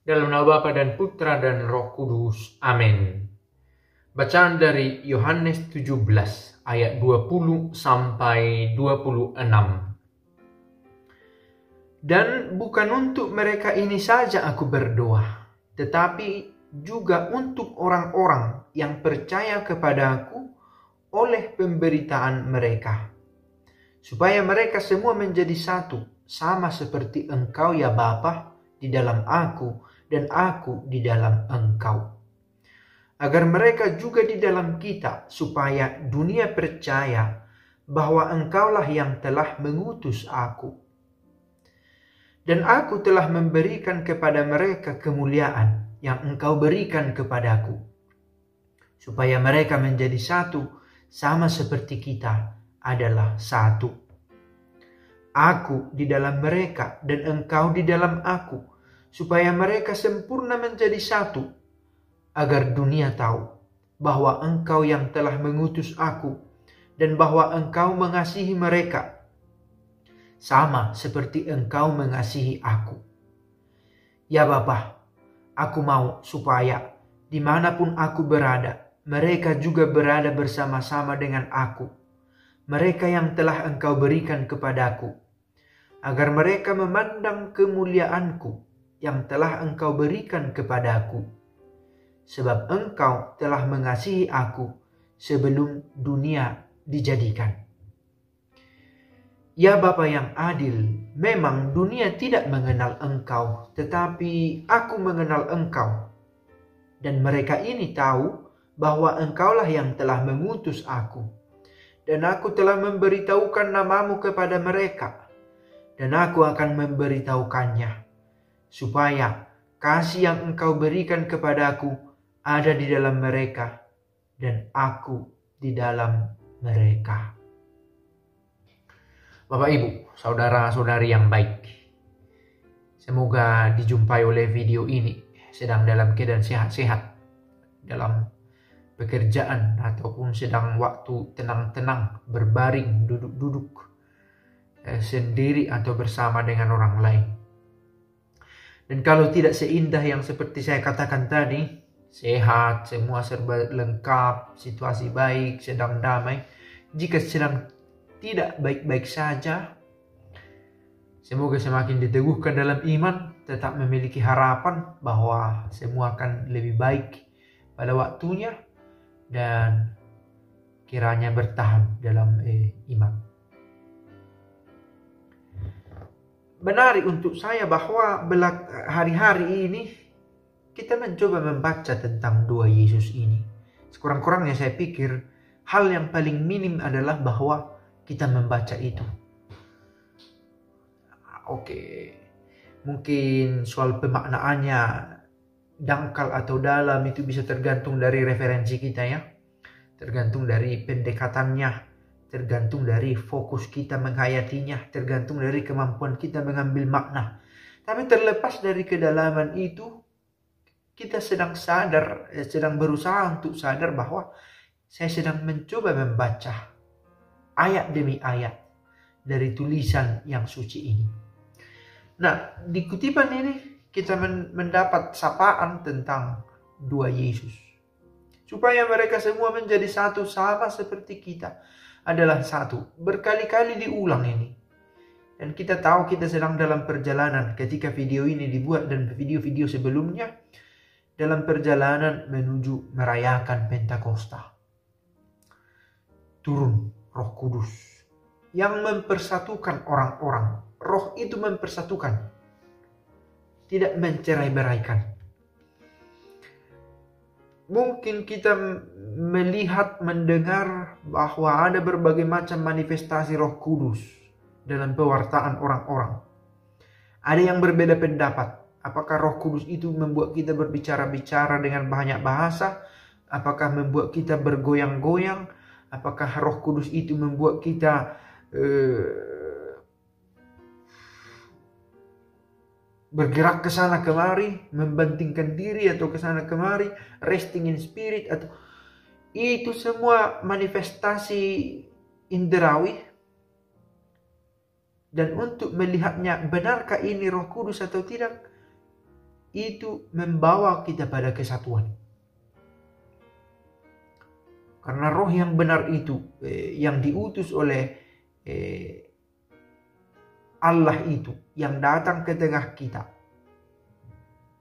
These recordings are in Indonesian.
Dalam nama Bapa dan Putra dan Roh Kudus. Amin. Bacaan dari Yohanes 17 ayat 20 sampai 26. Dan bukan untuk mereka ini saja aku berdoa, tetapi juga untuk orang-orang yang percaya kepadaku oleh pemberitaan mereka, supaya mereka semua menjadi satu, sama seperti Engkau ya Bapa di dalam aku dan aku di dalam Engkau. Agar mereka juga di dalam kita, supaya dunia percaya bahwa Engkaulah yang telah mengutus aku. Dan aku telah memberikan kepada mereka kemuliaan yang Engkau berikan kepadaku, supaya mereka menjadi satu, sama seperti kita adalah satu. Aku di dalam mereka dan Engkau di dalam aku, supaya mereka sempurna menjadi satu, agar dunia tahu bahwa Engkau yang telah mengutus aku dan bahwa Engkau mengasihi mereka, sama seperti Engkau mengasihi aku. Ya Bapa, aku mau supaya dimanapun aku berada, mereka juga berada bersama-sama dengan aku, mereka yang telah Engkau berikan kepadaku, agar mereka memandang kemuliaanku yang telah Engkau berikan kepadaku, sebab Engkau telah mengasihi aku sebelum dunia dijadikan. Ya Bapa yang adil, memang dunia tidak mengenal Engkau, tetapi aku mengenal Engkau. Dan mereka ini tahu bahwa Engkaulah yang telah mengutus aku. Dan aku telah memberitahukan namamu kepada mereka. Dan aku akan memberitahukannya, supaya kasih yang Engkau berikan kepadaku ada di dalam mereka, dan aku di dalam mereka. Bapak Ibu, saudara-saudari yang baik, semoga dijumpai oleh video ini sedang dalam keadaan sehat-sehat, dalam pekerjaan ataupun sedang waktu tenang-tenang, berbaring, duduk-duduk sendiri atau bersama dengan orang lain. Dan kalau tidak seindah yang seperti saya katakan tadi, sehat, semua serba lengkap, situasi baik, sedang damai, jika sedang tidak baik-baik saja, semoga semakin diteguhkan dalam iman, tetap memiliki harapan bahwa semua akan lebih baik pada waktunya, dan kiranya bertahan dalam iman. Benar untuk saya bahwa hari-hari ini kita mencoba membaca tentang dua Yesus ini. Sekurang-kurangnya saya pikir hal yang paling minim adalah bahwa kita membaca itu. Oke, mungkin soal pemaknaannya dangkal atau dalam itu bisa tergantung dari referensi kita ya. Tergantung dari pendekatannya, tergantung dari fokus kita menghayatinya, tergantung dari kemampuan kita mengambil makna. Tapi terlepas dari kedalaman itu, kita sedang berusaha untuk sadar bahwa saya sedang mencoba membaca ayat demi ayat dari tulisan yang suci ini. Nah, di kutipan ini kita mendapat sapaan tentang dua Yesus, supaya mereka semua menjadi satu, sama seperti kita adalah satu. Berkali-kali diulang ini. Dan kita tahu kita sedang dalam perjalanan ketika video ini dibuat, dan video-video sebelumnya dalam perjalanan menuju merayakan Pentakosta. Turun Roh Kudus yang mempersatukan orang-orang. Roh itu mempersatukan, tidak mencerai-beraikan. Mungkin kita melihat, mendengar bahwa ada berbagai macam manifestasi Roh Kudus dalam pewartaan orang-orang. Ada yang berbeda pendapat. Apakah Roh Kudus itu membuat kita berbicara-bicara dengan banyak bahasa? Apakah membuat kita bergoyang-goyang? Apakah Roh Kudus itu membuat kita bergerak ke sana kemari, membantingkan diri atau ke sana kemari, resting in spirit, atau itu semua manifestasi indrawi. Dan untuk melihatnya, benarkah ini Roh Kudus atau tidak? itu membawa kita pada kesatuan. Karena roh yang benar itu, yang diutus oleh Allah itu, yang datang ke tengah kita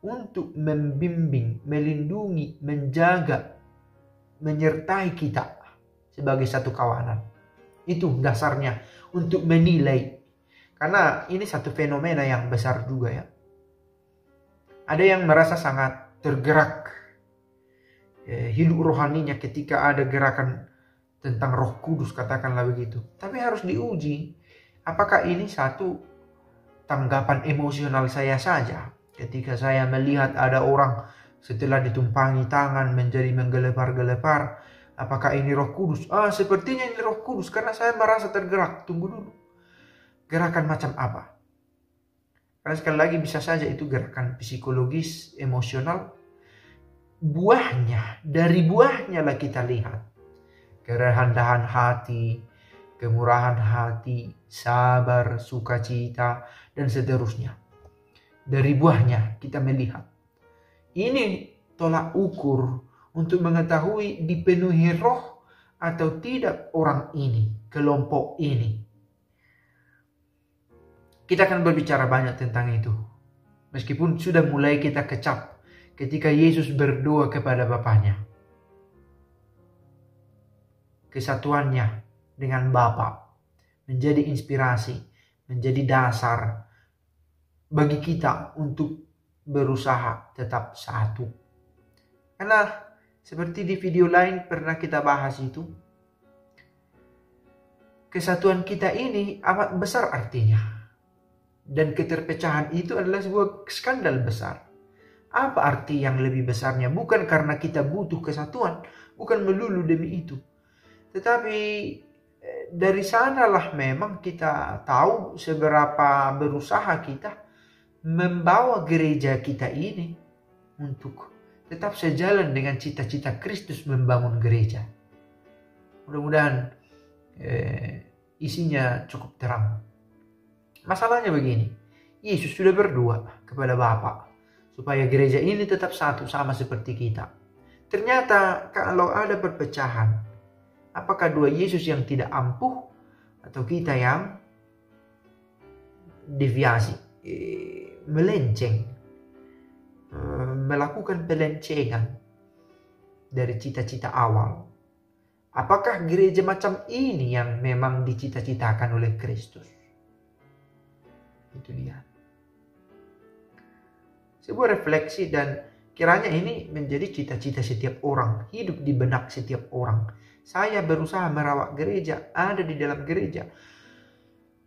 untuk membimbing, melindungi, menjaga, menyertai kita sebagai satu kawanan. Itu dasarnya untuk menilai. Karena ini satu fenomena yang besar juga ya. Ada yang merasa sangat tergerak hidup rohaninya ketika ada gerakan tentang Roh Kudus, katakanlah begitu. Tapi harus diuji, apakah ini satu tanggapan emosional saya saja ketika saya melihat ada orang setelah ditumpangi tangan menjadi menggelepar-gelepar, apakah ini Roh Kudus? Sepertinya ini Roh Kudus karena saya merasa tergerak. Tunggu dulu, gerakan macam apa? Karena sekali lagi bisa saja itu gerakan psikologis, emosional. Dari buahnya lah kita lihat kerendahan hati, kemurahan hati, sabar, sukacita, dan seterusnya. Dari buahnya kita melihat. Ini tolak ukur untuk mengetahui dipenuhi roh atau tidak orang ini, kelompok ini. Kita akan berbicara banyak tentang itu. Meskipun sudah mulai kita kecap ketika Yesus berdoa kepada Bapanya. Kesatuannya dengan Bapa menjadi inspirasi, menjadi dasar bagi kita untuk berusaha tetap satu. Karena seperti di video lain pernah kita bahas itu, kesatuan kita ini amat besar artinya. Dan keterpecahan itu adalah sebuah skandal besar. Apa arti yang lebih besarnya? Bukan karena kita butuh kesatuan, bukan melulu demi itu. Tetapi dari sanalah memang kita tahu seberapa berusaha kita membawa gereja kita ini untuk tetap sejalan dengan cita-cita Kristus membangun gereja. Mudah-mudahan isinya cukup terang. Masalahnya begini, Yesus sudah berdoa kepada Bapa supaya gereja ini tetap satu sama seperti kita. Ternyata kalau ada perpecahan, apakah dua Yesus yang tidak ampuh atau kita yang deviasi, melenceng, melakukan pelencengan dari cita-cita awal? Apakah gereja macam ini yang memang dicita-citakan oleh Kristus? Itu dia. Sebuah refleksi dan kiranya ini menjadi cita-cita setiap orang, hidup di benak setiap orang. Saya berusaha merawat gereja, ada di dalam gereja.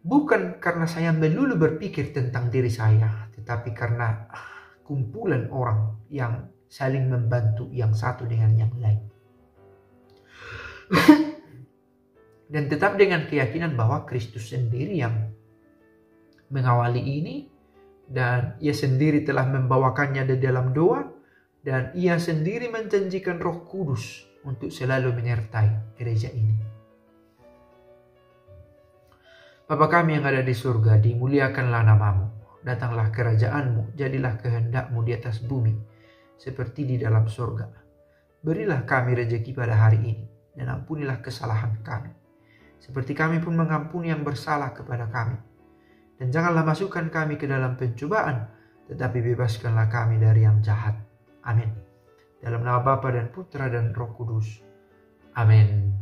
Bukan karena saya melulu berpikir tentang diri saya, tetapi karena kumpulan orang yang saling membantu yang satu dengan yang lain. Dan tetap dengan keyakinan bahwa Kristus sendiri yang mengawali ini, dan ia sendiri telah membawakannya di dalam doa, dan ia sendiri menjanjikan Roh Kudus untuk selalu menyertai gereja ini. Bapa kami yang ada di surga, dimuliakanlah namamu, datanglah kerajaanmu, jadilah kehendakmu di atas bumi seperti di dalam surga. Berilah kami rejeki pada hari ini, dan ampunilah kesalahan kami seperti kami pun mengampuni yang bersalah kepada kami. Dan janganlah masukkan kami ke dalam pencobaan, tetapi bebaskanlah kami dari yang jahat. Amin. Dalam nama Bapa dan Putra dan Roh Kudus. Amin.